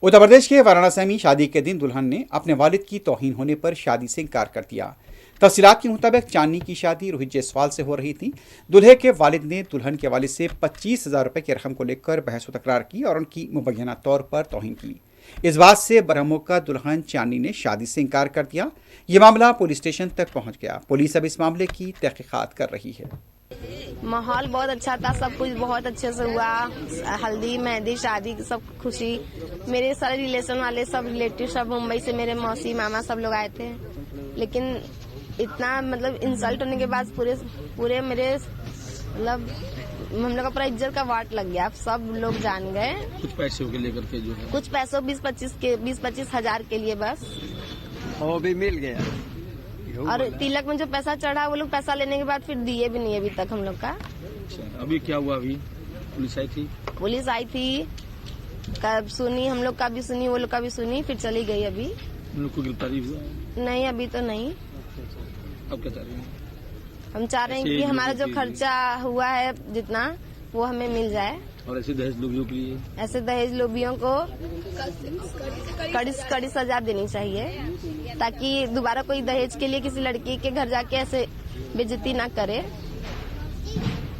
उत्तर प्रदेश के वाराणसी में शादी के दिन दुल्हन ने अपने वालिद की तौहीन होने पर शादी से इनकार कर दिया। तफसीलात के मुताबिक चांदनी की शादी रोहित जायसवाल से हो रही थी। दूल्हे के वालिद ने दुल्हन के वालिद से 25,000 रुपए की रकम को लेकर बहस व तकरार की और उनकी मुबैना तौर पर तौहीन की। इस बात से बरहमुक्का दुल्हन चांदनी ने शादी से इनकार कर दिया। ये मामला पुलिस स्टेशन तक पहुंच गया। पुलिस अब इस मामले की तहकीकात कर रही है। माहौल बहुत अच्छा था, सब कुछ बहुत अच्छे से हुआ। हल्दी, मेहंदी, शादी, सब खुशी। मेरे सारे रिलेशन वाले, सब रिलेटिव, सब मुंबई से, मेरे मौसी मामा सब लोग आए थे। लेकिन इतना मतलब इंसल्ट होने के बाद पूरे मेरे मतलब हम लोग का पूरा इज्जत का वाट लग गया। सब लोग जान गए। कुछ पैसों के लेकर के जो है, कुछ पैसों 20-25 हजार के लिए बस। वो भी मिल गया। और तिलक में जो पैसा चढ़ा, वो लोग पैसा लेने के बाद फिर दिए भी नहीं अभी तक हम लोग का। अभी क्या हुआ? अभी पुलिस आई थी? पुलिस आई थी, कब सुनी, हम लोग का भी सुनी, वो लोग का भी सुनी, फिर चली गई। अभी उन लोग को गिरफ्तारी हुआ? नहीं, अभी तो नहीं। अब क्या चाह रहे हैं? हम चाह रहे हैं कि हमारा जो खर्चा हुआ है जितना, वो हमें मिल जाए। और ऐसे दहेज लोभियों के लिए, ऐसे दहेज लोभियों को कड़ी सजा देनी चाहिए, ताकि दोबारा कोई दहेज के लिए किसी लड़की के घर जाके ऐसे बेइज्जती ना करे।